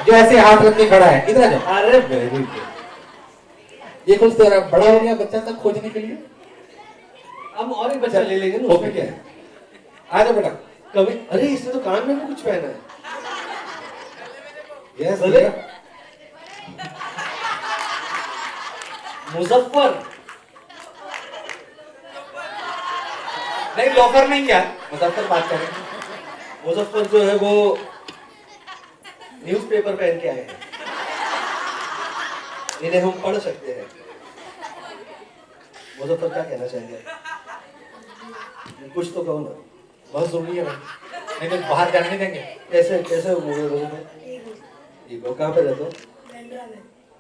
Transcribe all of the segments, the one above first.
जो ऐसे हाथ रख के खड़ा है, इधर आ जाओ। अरे वेरी गुड। ये कुछ तेरा बड़ा हो गया बच्चा तक खोजने के लिए। हम और एक बच्चा ले लेंगे ना, उसमें क्या है। आ जाओ बेटा। कभी अरे इसने तो कान में भी कुछ पहना है। यस बोले मुजफ्फर नहीं, लोफर नहीं क्या, मुजफ्फर बात करें। मुजफ्फर जो है वो न्यूज़पेपर पहन के आए हैं, इन्हें हम पढ़ सकते हैं। मुजफ्फर क्या कहना चाहेंगे? कुछ तो कहो ना, बहुत जरूरी है भाई, नहीं तो बाहर जाने नहीं देंगे। कैसे कैसे कहाँ पे रहते हो?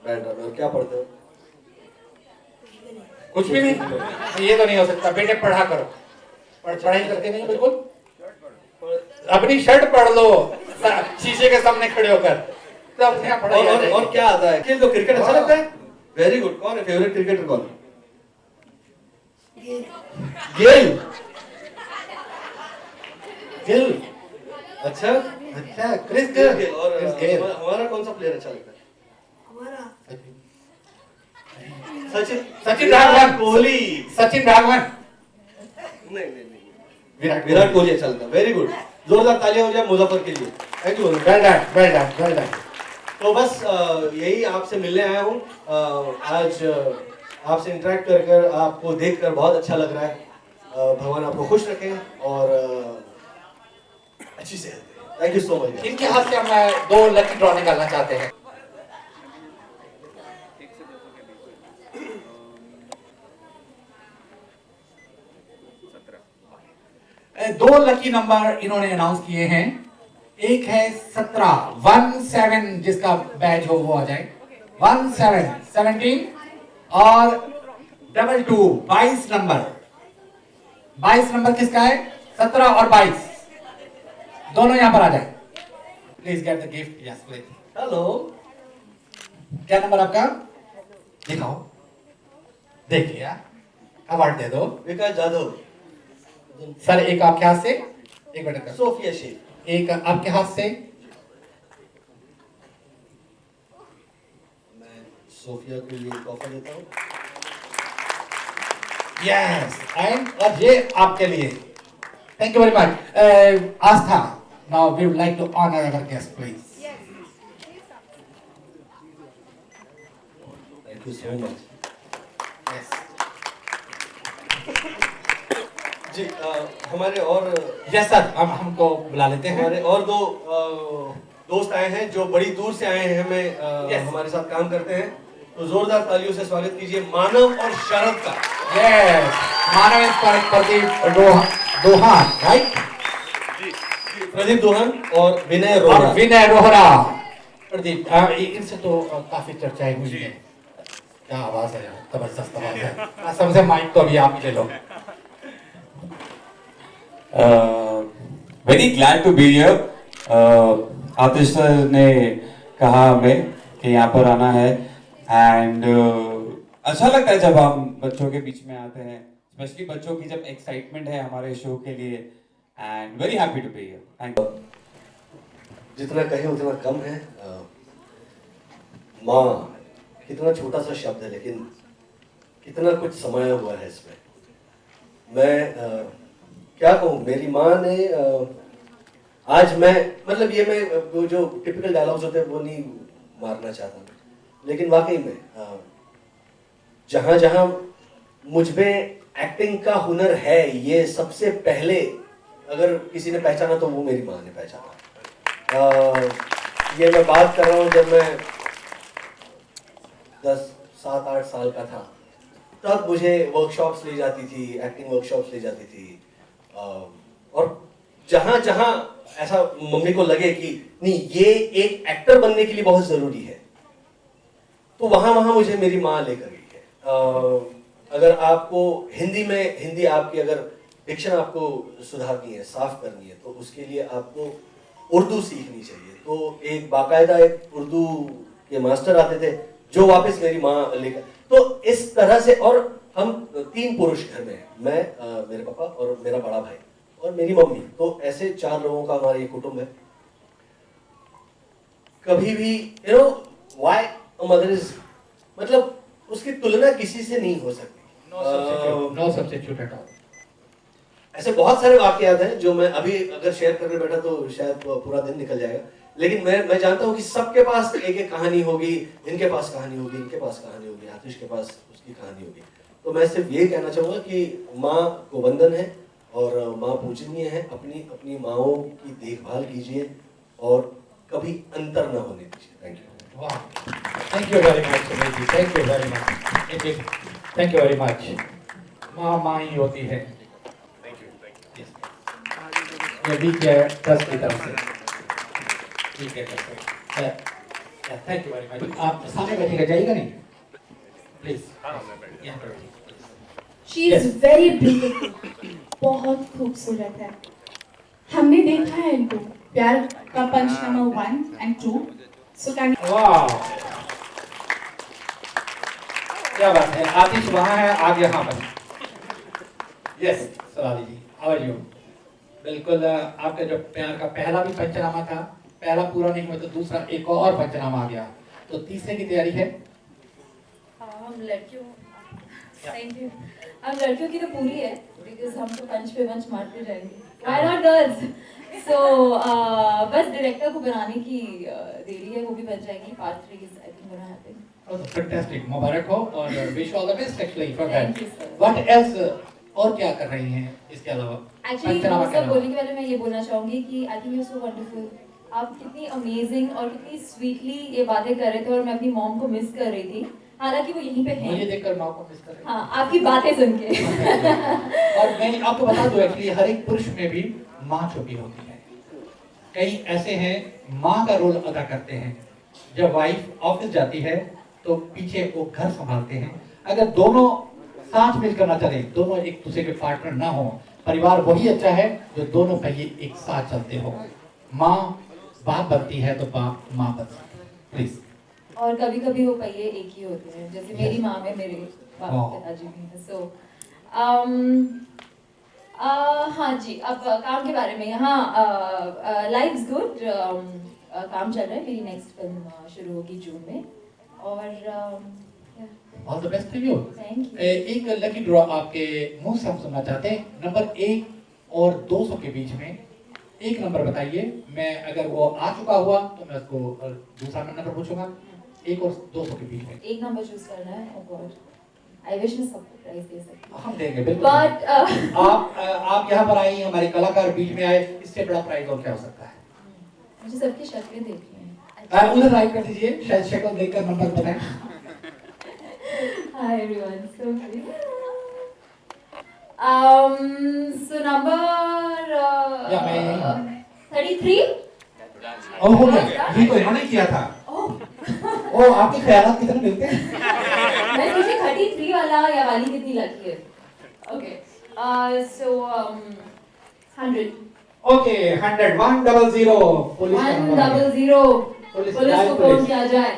बैंड्रा में। और क्या पढ़ते हो? कुछ भी नहीं, ये तो नहीं हो सकता बेटे, पढ़ा करो। पढ़ाई करते नहीं बिल्कुल। अपनी शर्ट पढ़ लो शीशे के सामने खड़े होकर, तो अपने यहाँ पढ़ाई आ जाएगी। और क्या आता है? खेल दो, क्रिकेट अच्छा लगता है? Very good. कौन है फेवरेट क्रिकेटर? कौन? गेल। गिल। अच्छा अच्छा, क्रिस गेल। और क्रिस गेल। हमारा कौन सा प्लेयर अच्छा लगता है? सचिन। सचिन राघवन। कोहली। सचिन राघवन। नहीं, विराट कोहली अच्छा लगता है। Very good. जोरदार तालियां हो जाए मुजफ्फर के लिए। Thank you. Well done, well done, well done. तो बस यही आपसे मिलने आया हूँ। आज आपसे इंटरेक्ट कर आपको देखकर बहुत अच्छा लग रहा है। भगवान आपको खुश रखें और अच्छी सेहत दें। Thank you so much. इनके हाथ से हम 2 लकी ड्रॉ निकालना चाहते हैं। दो लकी नंबर इन्होंने अनाउंस किए हैं। एक है 17 जिसका बैच हो वो आ जाए। 17 और 22 नंबर। 22 नंबर किसका है? 17 और 22 दोनों यहां पर आ जाए। Please get the gift. Yes please. Hello. क्या नंबर आपका? दिखाओ, देखिए अवार्ड दे दो। विकास जाधव। सर एक आपके हाथ से, एक मिनट का। सोफिया शेख। एक आपके हाथ से। मैं सोफिया के लिए तोहफा देता हूँ। यस, एंड और ये आपके लिए। Thank you very much. Aastha, now we would like to honour our guest please. Thank you so much. Yes जी। हमारे और यस सर, हमको बुला लेते हैं। हमारे और दो दोस्त आए हैं जो बड़ी दूर से आए हैं, हमें Yes. हमारे साथ काम करते हैं। तो जोरदार तालियों से स्वागत कीजिए मानव और शरद का। यस, मानव इंस्पायर्ड प्रदीप दोहान, राइट? प्रदीप दोहन और विनय और रोहरा। विनय रोहरा। प्रदीप, इनसे तो काफी चर्चाएं हुई है। क्या आवाज है यार, जबरदस्त आवाज है। सबसे माइक तो अभी आप ही ले लो। Very glad to be here. Aatish sir ने कहा हमें कि यहाँ पर आना है एंड अच्छा लगता है जब हम बच्चों के बीच में आते हैं, स्पेशली बच्चों की जब एक्साइटमेंट है हमारे शो के लिए and very happy to be here. Thank you. जितना कहें उतना कम है। माँ कितना छोटा सा शब्द है, लेकिन कितना कुछ समाया हुआ है इसमें। मैं क्या कहूँ, मेरी माँ ने आज मैं मतलब ये मैं वो जो टिपिकल डायलॉग्स होते हैं वो नहीं मारना चाहता, लेकिन वाकई में जहाँ जहाँ मुझ में एक्टिंग का हुनर है, ये सबसे पहले अगर किसी ने पहचाना तो वो मेरी माँ ने पहचाना। ये मैं बात कर रहा हूँ जब मैं 7-8 साल का था, तब मुझे वर्कशॉप्स ले जाती थी, एक्टिंग वर्कशॉप्स ले जाती थी। और जहाँ जहाँ ऐसा मम्मी को लगे कि नहीं ये एक एक्टर बनने के लिए बहुत ज़रूरी है, तो वहाँ वहाँ मुझे मेरी माँ लेकर गई है। अगर आपको हिंदी आपकी अगर डिक्शन आपको सुधारनी है, साफ करनी है, तो उसके लिए आपको उर्दू सीखनी चाहिए। तो एक बाकायदा एक उर्दू के मास्टर आते थे जो वापस मेरी माँ लेकर, तो इस तरह से। और हम 3 पुरुष घर में हैं, मैं, मेरे पापा और मेरा बड़ा भाई और मेरी मम्मी, तो ऐसे 4 लोगों का हमारा ये कुटुंब है। कभी भी you know why a mother is, मतलब उसकी तुलना किसी से नहीं हो सकती। No substitute at all. ऐसे बहुत सारे वाकयात हैं जो मैं अभी अगर शेयर करने बैठा तो शायद पूरा दिन निकल जाएगा, लेकिन मैं जानता हूँ कि सबके पास एक एक कहानी होगी, इनके पास कहानी होगी, इनके पास कहानी होगी, आतिश के पास उसकी कहानी होगी। तो मैं सिर्फ ये कहना चाहूँगा कि माँ को वंदन है और माँ पूजनीय है। अपनी अपनी माँओं की देखभाल कीजिए और कभी अंतर ना होने दीजिए। Thank you. वाह, thank you very much Sunil ji, thank you very much, thank you very much. माँ माँ ही होती है। ये वी केयर ट्रस्ट की तरफ से, we care trust. Thank you very much. आप सामने बैठिएगा, जाइएगा नहीं प्लीज, यहाँ पर बैठिए। She is very beautiful, बहुत खूबसूरत है। हमने देखा है इनको प्यार का पंच नंबर 1 and 2। So can वाह, क्या बात है। आतिश वहाँ है, आगे यहाँ पर। Yes Salali ji, how are you? बिल्कुल, आपका जो प्यार का पहला भी पंचनामा था, पहला पूरा नहीं हुआ तो दूसरा एक और पंचनामा आ गया, तो तीसरे की तैयारी है? हम लड़कियों, थैंक यू, हम लड़कियों की तो पूरी है, बिकॉज हम तो पंच पे पंच मारते रहेंगे, व्हाई नॉट गर्ल्स। सो बस डायरेक्टर को बनाने की देरी है, वो भी बन जाएगी। Part 3 is I think gonna happen. Fantastic, मुबारक हो और wish all the best actually for Thank that. you, sir. What else और क्या कर रही हैं इसके अलावा? एक्चुअली पंचनामा वो के सब अलावा? बोलने के पहले मैं ये बोलना चाहूँगी कि I think you so wonderful. आप कितनी अमेजिंग और कितनी स्वीटली ये बातें कर रहे थे और मैं अपनी मॉम को मिस कर रही थी, हालांकि वो यहीं पे मुझे हैं। देखकर माँ को मिस कर रही हाँ, आपकी बातें सुन के। हैं। और मैं आपको बता दूं, एक्चुअली हर एक पुरुष में भी माँ छुपी होती है। कई ऐसे हैं माँ का रोल अदा करते हैं। जब वाइफ ऑफिस जाती है तो पीछे वो घर संभालते हैं। अगर दोनों साथ मिलकर ना चले, दोनों एक दूसरे के पार्टनर ना हो, परिवार वही अच्छा है जो दोनों पहिए एक साथ चलते हो। माँ बाप बनती है तो बाप माँ बनती है। प्लीज। और कभी कभी वो पहिए एक ही होते हैं, जैसे मेरी माँ में मेरे Wow. पिताजी भी हैं। सो हाँ जी, अब काम के बारे में। हाँ, लाइफ्स गुड, काम चल रहा है। मेरी नेक्स्ट फिल्म शुरू होगी जून में और all the best to you. Thank you. एक लकी ड्रॉ आपके मुंह से हम सुनना चाहते हैं। नंबर 1 और 200 के बीच में एक नंबर बताइए। मैं अगर वो आ चुका हुआ तो मैं उसको दूसरा नंबर पूछूंगा। 1 और 200 के बीच में एक नंबर चूज करना है। ओह गॉड, आई विश मैं सबको प्राइज दे सकती। हम देंगे बिल्कुल। बट आप यहाँ पर आई, हमारे कलाकार बीच में आए, इससे बड़ा प्राइज और क्या हो सकता है? मुझे सबकी शक्लें देखनी है। उधर राइट कर दीजिए, शायद शक्ल देखकर नंबर बताएं। Hi everyone, so so number Yeah, मैं 33. ओह हो गया, ये तो इन्होंने किया था। ओ आपके ख्यालात कितने मिलते हैं? मैं सोची 33 वाला या वाली कितनी लकी है। Okay, so 100. ओके 100 100 पुलिस का नंबर आ गया। 100. पुलिस पुलिस को पुलिस। फोन किया जाए।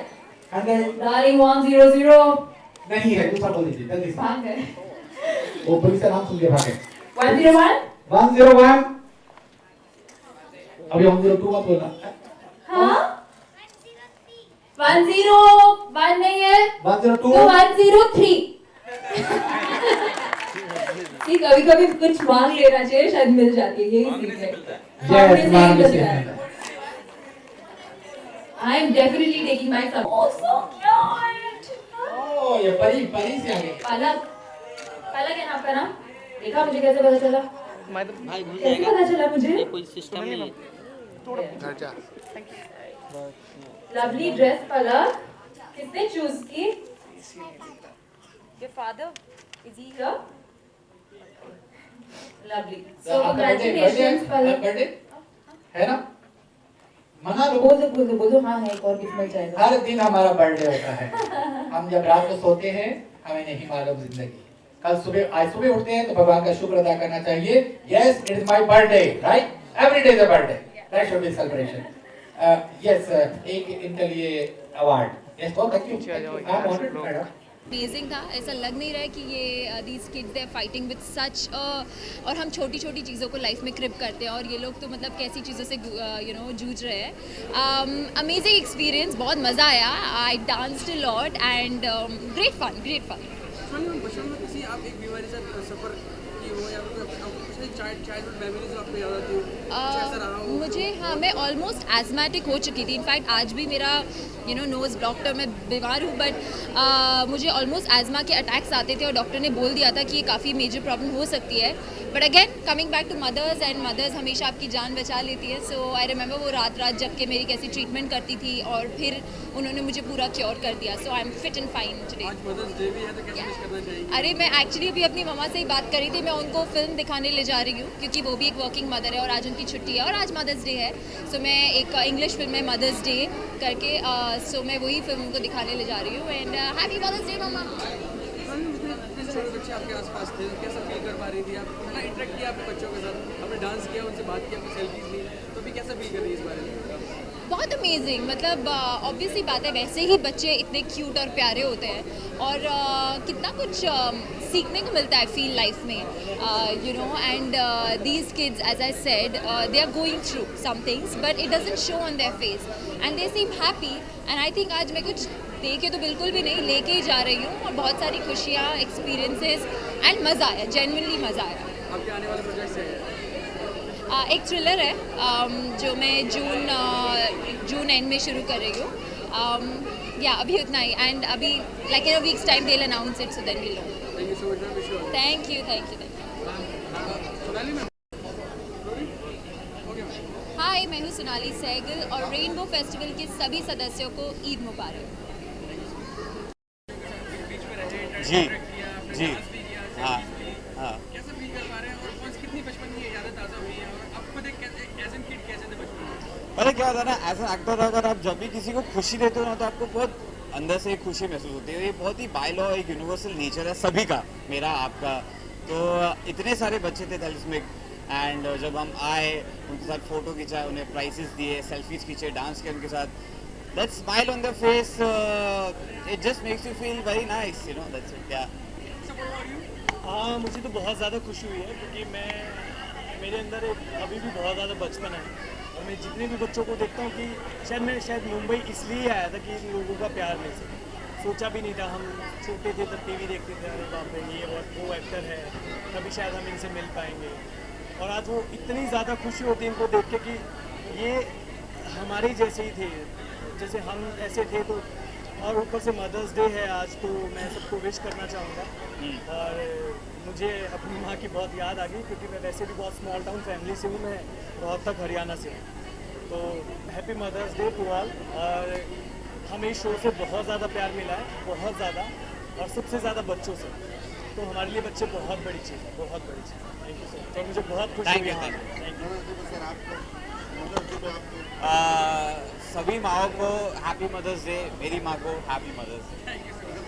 100 Darling 100. नहीं है, दूसरा बोल दीजिए जल्दी से। भाग गए। वो पुलिस का नाम सुन के भागे। 101. 101 अभी 102 मत बोलना। हाँ? 101 नहीं है। 102 तो 103. कि कभी कभी कुछ मांग लेना चाहिए, शायद मिल जाती है। यही चीज है। यस मार में से। I am definitely taking my son. Oh, so cute. ओ ये परी परी से आ गई। पालक, पालक है ना आपका नाम? देखा मुझे कैसे पता चला? कैसे पता चला मुझे? कोई सिस्टम नहीं है। लवली ड्रेस पालक, किसने चूज की? Your father is he here? Lovely. So congratulations पालक. बर्थडे है ना? मना लो। बोल दो हाँ है, एक और गिफ्ट मिल जाएगा। हर दिन हमारा बर्थडे होता है। हम जब रात को सोते हैं हमें नहीं मालूम जिंदगी। कल सुबह आज सुबह उठते हैं तो भगवान का शुक्र अदा करना चाहिए। Yes it is my birthday, right? Every day is a birthday, that should be celebration. Yes एक इनके लिए अवार्ड। यस तो thank you. I am honoured madam. Amazing था। ऐसा लग नहीं रहा है कि ये these kids they are fighting with such, और हम छोटी छोटी चीज़ों को लाइफ में क्रिप करते हैं और ये लोग तो मतलब कैसी चीज़ों से जूझ रहे हैं। अमेजिंग एक्सपीरियंस, बहुत मज़ा आया। I danced a lot and great fun, great fun. बचपन में किसी आप एक बीमारी से सफ़र की हो या फिर चाइल्डहुड मेमोरीज आपको याद आती हो, कुछ ऐसा रहा हो? मुझे, हाँ, मैं ऑलमोस्ट एजमेटिक हो चुकी थी। इनफैक्ट आज भी मेरा नोज़ ब्लॉक्ड है, मैं बीमार हूँ, बट मुझे ऑलमोस्ट एजमा के अटैक्स आते थे और डॉक्टर ने बोल दिया था कि ये काफ़ी मेजर प्रॉब्लम हो सकती है। But again coming back to mothers, and mothers हमेशा आपकी जान बचा लेती है। सो आई रिमेंबर वो रात रात जग के मेरी कैसी ट्रीटमेंट करती थी और फिर उन्होंने मुझे पूरा क्योर कर दिया। So I am fit and fine today. आज मदर्स डे भी है तो कैसे विश करना चाहिए? अरे मैं एक्चुअली अभी अपनी मम्मा से ही बात करी थी, मैं उनको फिल्म दिखाने ले जा रही हूँ क्योंकि वो भी एक वर्किंग मदर है और आज उनकी छुट्टी है और आज मदर्स डे है। सो मैं एक इंग्लिश फिल्म है मदर्स डे करके, सो मैं वही फिल्म उनको दिखाने ले जा रही हूँ। एंड हैप्पी मदर्स डे मम्मा। जितने छोटे बच्चे आपके आसपास थे, कैसा फील कर पा रही थी आप? कितना इंटरेक्ट किया आपने बच्चों के साथ, आपने डांस किया, उनसे बात की, आपने सेल्फीज ली, तो भी कैसा फील कर रही है इस बारे में? बहुत अमेजिंग, मतलब ऑब्वियसली बात है, वैसे ही बच्चे इतने क्यूट और प्यारे होते हैं और कितना कुछ सीखने को मिलता है फील लाइफ में, and these kids as I said they are going through some things but it doesn't show on their face and they seem happy. And I think आज मैं कुछ देखे तो बिल्कुल भी नहीं, लेके ही जा रही हूँ और बहुत सारी खुशियाँ, एक्सपीरियंसेस एंड मज़ा आया, जेन्युइनली मज़ा आया। आपके आने वाले प्रोजेक्ट्स हैं? एक थ्रिलर है जो मैं जून एंड में शुरू कर रही हूँ। या अभी उतना ही, एंड अभी like in a week's time they will announce it, so then we know. Thank you so much, wish you all. Thank you. Sonali ma'am, hi, मैं हूँ सोनाली सहगल और रेनबो फेस्टिवल के सभी सदस्यों को ईद मुबारक। जी जी, हाँ हाँ। कैसा फील कर पा रहे हैं और कौन सी कितनी बचपन की यादें ताज़ा हुई हैं और आप खुद एक एज एन किड कैसे थे बचपन में? पहले क्या होता है ना, एज एन एक्टर अगर आप जब भी किसी को खुशी देते हो ना तो आपको बहुत अंदर से एक खुशी महसूस होती है। ये बहुत ही बाय लॉ एक यूनिवर्सल नेचर है सभी का, मेरा आपका। तो इतने सारे बच्चे थे थैलिस्मिक, एंड जब हम आए उनके साथ फ़ोटो खिंचाए, उन्हें प्राइजेस दिए, सेल्फीज खींचे, डांस किया उनके साथ, that smile on the face, it just makes you feel very nice, you know, that's it. या हाँ, मुझे तो बहुत ज़्यादा खुशी हुई है क्योंकि मेरे अंदर एक अभी भी बहुत ज़्यादा बचपन है और मैं जितने भी बच्चों को देखता हूँ कि शायद मुंबई इसलिए आया था कि इन लोगों का प्यार मिल सके। सोचा भी नहीं था, हम छोटे थे तब टीवी देखते थे, अरे बाप रे ये वो एक्टर है, कभी शायद हम इनसे मिल पाएंगे। और आज वो इतनी ज़्यादा खुशी होती है इनको देख के कि ये हमारे जैसे ही थे, जैसे हम ऐसे थे। तो और ऊपर से मदर्स डे है आज, तो मैं सबको विश करना चाहूँगा। और मुझे अपनी माँ की बहुत याद आ गई क्योंकि मैं वैसे भी बहुत स्मॉल टाउन फैमिली से हूँ, मैं रोहतक हरियाणा से हूँ। तो happy mother's day to all. और हमें इस शो से बहुत ज़्यादा प्यार मिला है, बहुत ज़्यादा, और सबसे ज़्यादा बच्चों से। तो हमारे लिए बच्चे बहुत बड़ी चीज़ है, बहुत बड़ी चीज़ है। थैंक यू सो मच, मुझे बहुत खुशी हुई। Thank you. सभी माओ को हैप्पी मदर्स डे, मेरी माँ को हैप्पी मदर्स डे।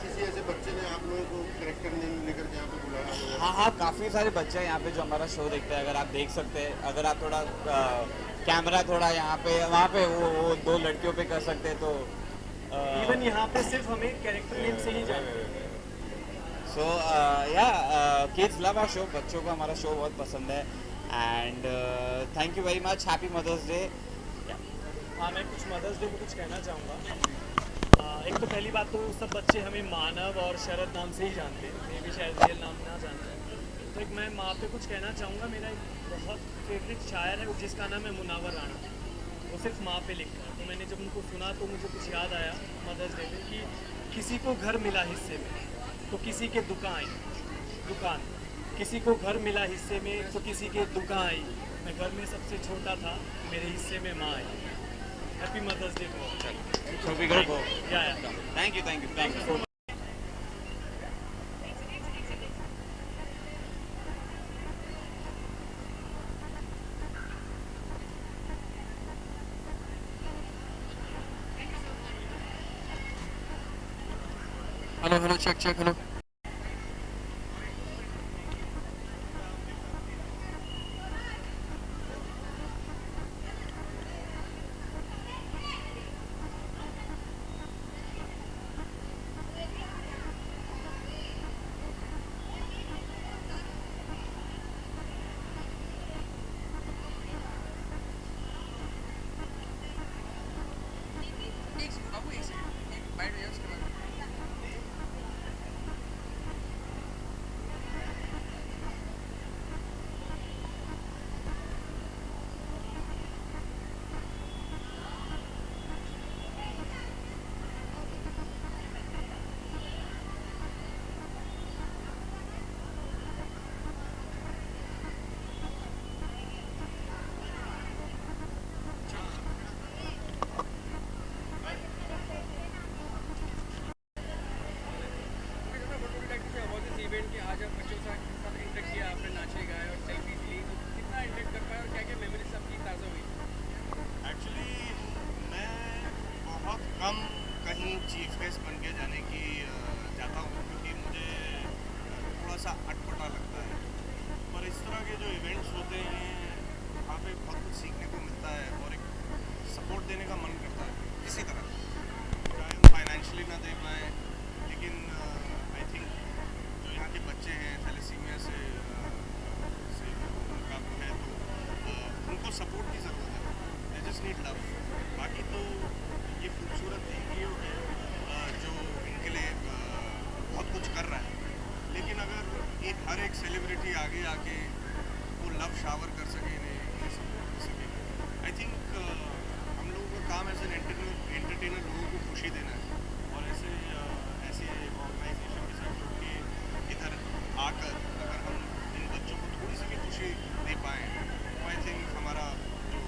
किसी ऐसे बच्चे ने आप लोगों को कैरेक्टर नेम लेकर के यहाँ पे बुलाया? हाँ हाँ, काफ़ी सारे बच्चे हैं यहाँ पे जो हमारा शो देखते हैं, अगर आप देख सकते हैं। अगर आप थोड़ा कैमरा थोड़ा यहाँ पे वहाँ पे वो दो लड़कियों पे कर सकते हैं तो इवन यहाँ पे सिर्फ हमें कैरेक्टर नेम से ही जानते हैं। सो या किड्स लव आवर शो, बच्चों को हमारा शो बहुत पसंद है। And thank you very much, happy mother's day. हाँ, मैं कुछ मदर्स डे को कुछ कहना चाहूँगा। एक तो पहली बात तो सब बच्चे हमें मानव और शरद नाम से ही जानते हैं, मे भी शायद रियल नाम ना जानते हैं। तो एक मैं माँ पे कुछ कहना चाहूँगा। मेरा एक बहुत फेवरेट शायर है जिसका नाम है मुनावर राणा, वो सिर्फ माँ पे लिखता है। तो मैंने जब उनको सुना तो मुझे कुछ याद आया मदर्स डे में कि किसी को घर मिला हिस्से में तो किसी के दुकान, किसी को घर मिला हिस्से में तो किसी के दुकान आई। मैं घर में सबसे छोटा था, मेरे हिस्से में माँ आई। Happy mother's day to all. So we gotta go. Yeah. Thank you so much. Hello check hello. Need love. बाकी तो ये खूबसूरत वीडियो है जो इनके लिए बहुत कुछ कर रहा है, लेकिन अगर एक हर एक सेलिब्रिटी आगे आके वो लव शावर कर सके, इन्हें सपोर्ट कर सके, आई थिंक हम लोगों का काम एज एन एंटरटेनर लोगों को खुशी देना है। और ऐसे ऑर्गेनाइजेशन के साथ जुड़ के इधर आकर अगर हम इन बच्चों को थोड़ी सी भी खुशी दे पाएँ तो आई थिंक हमारा जो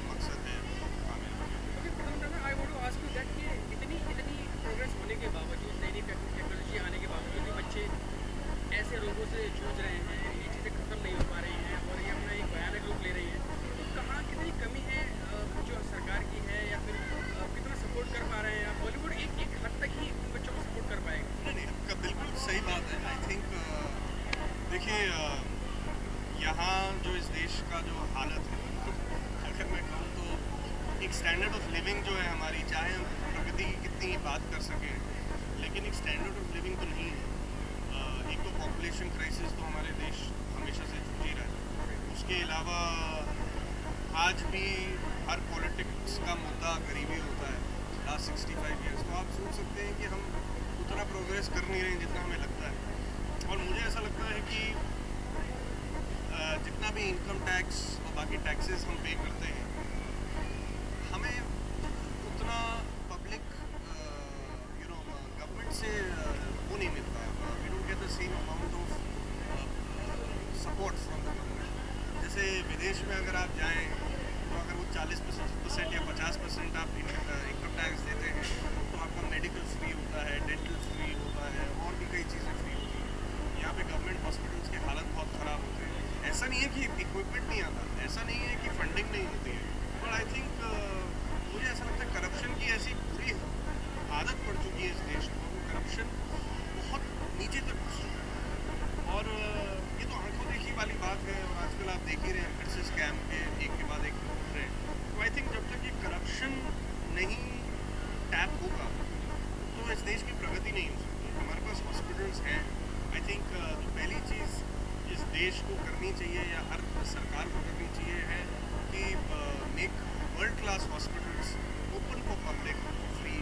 मकसद है वो कामयाब होगा। I want to ask you that कि इतनी प्रोग्रेस होने के बावजूद, नई नई टेक्नोलॉजी आने के बावजूद भी बच्चे ऐसे रोगों से जूझ रहे हैं, ये चीज़ें खत्म नहीं हो पा रही हैं और ये अपना एक भयानक रूप ले रही हैं। तो कहाँ कितनी कमी है जो सरकार की है, या फिर कितना सपोर्ट कर पा रहे हैं आप? बॉलीवुड एक हद तक ही उन बच्चों को सपोर्ट कर पाएगा। नहीं, आपका बिल्कुल सही बात है। आई थिंक देखिए यहाँ जो इस देश का जो हालत है, अगर मैं कहूँ तो एक स्टैंडर्ड ऑफ लिविंग जो है हमारी, चाहे हम प्रगति की कितनी ही बात कर सकें, लेकिन एक स्टैंडर्ड ऑफ लिविंग तो नहीं है। एक तो पॉपुलेशन क्राइसिस तो हमारे देश हमेशा से जूझ ही रहा है। उसके अलावा आज भी हर पॉलिटिक्स का मुद्दा गरीबी होता है लास्ट 65 ईयर्स। तो आप सोच सकते हैं कि हम उतना प्रोग्रेस कर नहीं रहे हैं जितना हमें लगता है। और मुझे ऐसा लगता है कि जितना भी इनकम टैक्स और बाकी टैक्सेस हम पे करते हैं, हमें उतना पब्लिक गवर्नमेंट से वो नहीं मिलता है। We don't get the same amount of support from the government. जैसे विदेश में अगर आप जाएं तो अगर वो 40% या 50% आप इनकम टैक्स देते हैं तो आपका मेडिकल फ्री होता है, डेंटल फ्री होता है, और भी कई चीज़ें फ्री होती हैं। यहाँ पे गवर्नमेंट हॉस्पिटल्स के हालत बहुत ख़राब होते हैं। ऐसा नहीं है कि इक्विपमेंट नहीं आता, ऐसा नहीं है कि फंडिंग नहीं होती है, बट आई थिंक मुझे ऐसा लगता है करप्शन की ऐसी बुरी आदत पड़ चुकी है इस देश को। करप्शन बहुत नीचे तक घुस चुका है और ये तो आंखों देखी वाली बात है। और आजकल आप देख ही रहे हैं फिर से स्कैम के एक के बाद एक उठ रहे हैं। तो आई थिंक जब तक ये करप्शन नहीं टैप होगा तो इस देश की प्रगति नहीं हो सकती। हमारे पास हॉस्पिटल्स हैं। आई थिंक जो पहली चीज़ इस देश को करनी चाहिए या हर सरकार को करनी चाहिए है कि make world class hospitals open for public free.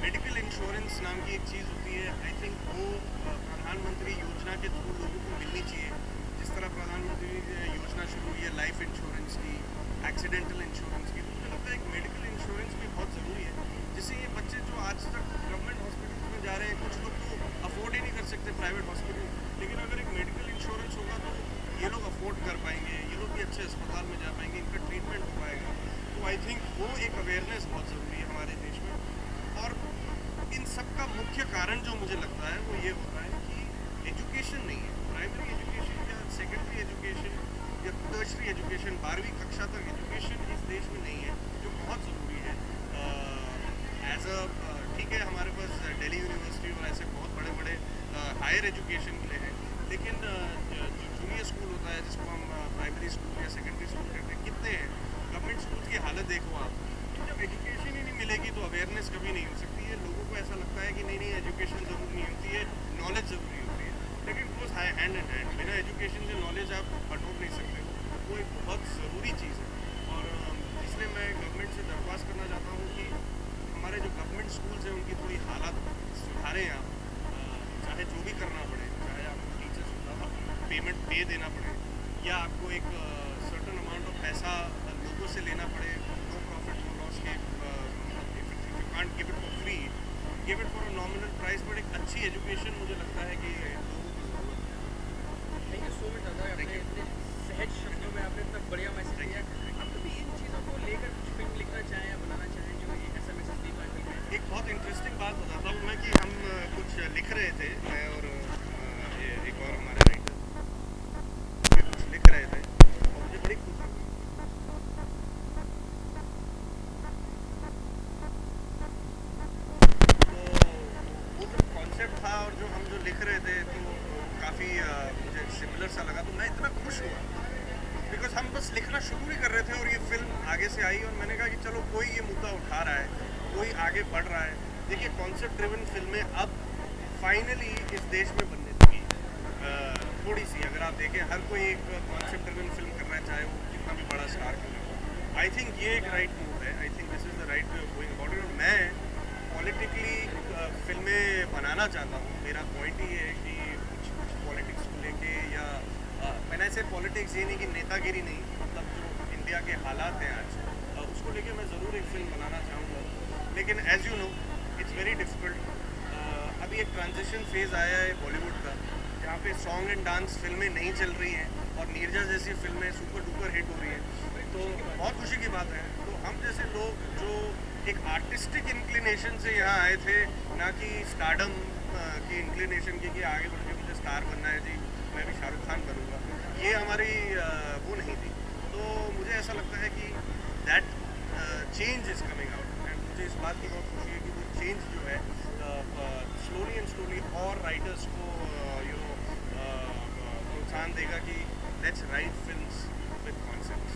Medical insurance नाम की एक चीज़ होती है, आई थिंक वो प्रधानमंत्री योजना के थ्रू लोगों को मिलनी चाहिए। जिस तरह प्रधानमंत्री योजना शुरू हुई है लाइफ इंश्योरेंस की, एक्सीडेंटल इंश्योरेंस की, तो मुझे लगता है एक मेडिकल इंश्योरेंस भी बहुत ज़रूरी है, जिससे ये बच्चे जो आज तक गवर्नमेंट हॉस्पिटल्स में जा रहे हैं, कुछ लोग तो अफोर्ड ही नहीं कर सकते प्राइवेट हॉस्पिटल, लेकिन अगर एक मेडिकल इंश्योरेंस होगा तो ये लोग अफोर्ड कर पाएंगे, ये लोग भी अच्छे अस्पताल में जा पाएंगे, इनका ट्रीटमेंट हो पाएगा। तो आई थिंक वो एक अवेयरनेस बहुत ज़रूरी है हमारे देश में। और इन सब का मुख्य कारण जो मुझे लगता है वो ये होता है कि एजुकेशन नहीं है। प्राइमरी एजुकेशन या सेकेंडरी एजुकेशन या टर्शरी एजुकेशन, 12वीं कक्षा तक एजुकेशन इस देश में नहीं है, जो बहुत ज़रूरी है। एज अ ठीक है, हमारे पास दिल्ली यूनिवर्सिटी और ऐसे बहुत बड़े बड़े हायर एजुकेशन के लिए हैं, लेकिन जो जूनियर स्कूल होता है जिसको हम प्राइमरी स्कूल या सेकेंडरी स्कूल कहते हैं, कितने हैं? गवर्नमेंट स्कूल की हालत देखो आप। तो जब एजुकेशन ही नहीं मिलेगी तो अवेयरनेस कभी नहीं हो सकती है। लोगों को ऐसा लगता है कि नहीं एजुकेशन ज़रूरी नहीं होती है, नॉलेज ज़रूरी होती है, लेकिन गोज़ हैंड इन हैंड। बिना एजुकेशन से नॉलेज आप बटोर नहीं सकते हो, वो एक बहुत ज़रूरी चीज़ है। और इसलिए मैं गवर्नमेंट से दरख्वास्त करना चाहता हूँ कि हमारे जो गवर्नमेंट स्कूल्स हैं उनकी थोड़ी हालत सुधारें आप। चाहे जो भी करना पड़े, चाहे आपको टीचर्स को पेमेंट पे देना पड़े या आपको एक सर्टन अमाउंट ऑफ पैसा लोगों से लेना पड़े, नो प्रॉफिट नो लॉस के, you can't give it for free, give it for a nominal price, but एक अच्छी एजुकेशन मुझे लगता है कि लोगों को ज़रूरत है। थैंक यू सो मच दादा, आपने इतने सहज शब्दों में आपने इतना बढ़िया मैसेज दिया। आप कभी इन चीज़ों को लेकर कुछ फिल्म लिखना चाहें या बनाना चाहें जो ऐसा मैसेज दे पाए? एक बहुत इंटरेस्टिंग बात बताता हूँ मैं कि हम कुछ लिख रहे थे, मैं और एक और हमारे राइटर कुछ लिख रहे थे और मुझे बड़ी खुशी हुई। तो वो जो कॉन्सेप्ट था और जो हम जो लिख रहे थे तो काफ़ी मुझे सिमिलर सा लगा, तो मैं इतना खुश हुआ बिकॉज हम बस लिखना शुरू ही कर रहे थे और ये फिल्म आगे से आई और मैंने कहा कि चलो कोई ये मुद्दा उठा रहा है, कोई आगे बढ़ रहा है। देखिए कॉन्सेप्ट ड्रिवन फिल्में अब फाइनली इस देश में बनने लगी। थोड़ी सी अगर आप देखें, हर कोई एक कॉन्सेप्ट ड्रिवन फिल्म कर रहा है, चाहे वो कितना भी बड़ा स्टार क्यों ना हो। आई थिंक ये एक राइट मूव है, I think this is the right way of going about it. और मैं पॉलिटिकली फिल्में बनाना चाहता हूँ। मेरा पॉइंट ही है कि कुछ पॉलिटिक्स को लेके या मैंने ऐसे पॉलिटिक्स ये नहीं कि नेतागिरी नहीं, मतलब जो इंडिया के हालात हैं आज उसको लेके मैं ज़रूर एक फिल्म बनाना चाहूँगा। लेकिन as you know it's very difficult. अभी एक ट्रांजिशन फेज़ आया है बॉलीवुड का, जहाँ पे सॉन्ग एंड डांस फिल्में नहीं चल रही हैं और नीरजा जैसी फिल्में सुपर डुपर हिट हो रही हैं, तो बहुत खुशी की बात है। तो हम जैसे लोग जो एक आर्टिस्टिक इंक्लिनेशन से यहाँ आए थे, ना कि स्टारडम की इंक्लिनेशन की कि आगे बढ़ के मुझे स्टार बनना है जी, मैं भी शाहरुख खान बनूंगा, ये हमारी वो नहीं थी। तो मुझे ऐसा लगता है कि that change is coming out and मुझे इस बात की बहुत खुशी है कि वो चेंज जो है स्लोली एंड स्लोली और राइटर्स को प्रोत्साहन देगा कि let's write films with concepts.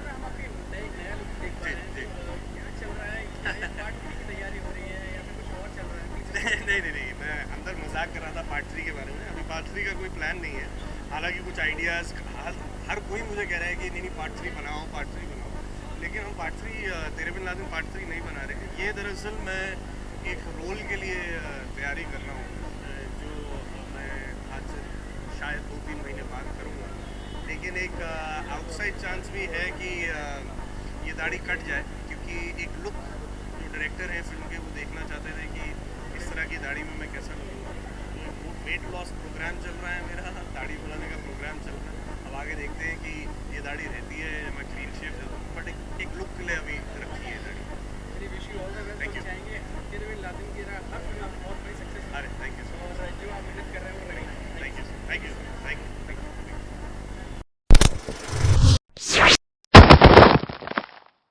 हम आपके नया लुक देख पा रहे हैं, तो क्या चल रहा है? पार्ट 3 की तैयारी हो रही है या फिर कुछ और चल रहा है? नहीं, मैं अंदर मजाक कर रहा था पार्ट 3 के बारे में। अभी पार्ट 3 का कोई प्लान नहीं है, हालांकि कुछ आइडियाज़ हर कोई मुझे कह रहा है कि नहीं पार्ट 3 बनाओ, पार्ट 3 बनाओ, लेकिन हम पार्ट 3 तेरे बिन लादेन पार्ट 3 नहीं बना रहे हैं। ये दरअसल मैं एक रोल के लिए तैयारी कर रहा हूँ, जो मैं आज से शायद 2-3 महीने बाद करूँगा। लेकिन एक आउटसाइड चांस भी है कि ये दाढ़ी कट जाए, क्योंकि एक लुक जो डायरेक्टर हैं फिल्म के वो देखना चाहते थे कि इस तरह की दाढ़ी में मैं कैसा लगूँगा। तो वेट लॉस प्रोग्राम चल रहा है मेरा, दाढ़ी बनाने का प्रोग्राम चल रहा है। अब आगे देखते हैं कि ये दाढ़ी रहती है या मैं क्लीन शेव रहता हूँ, बट एक लुक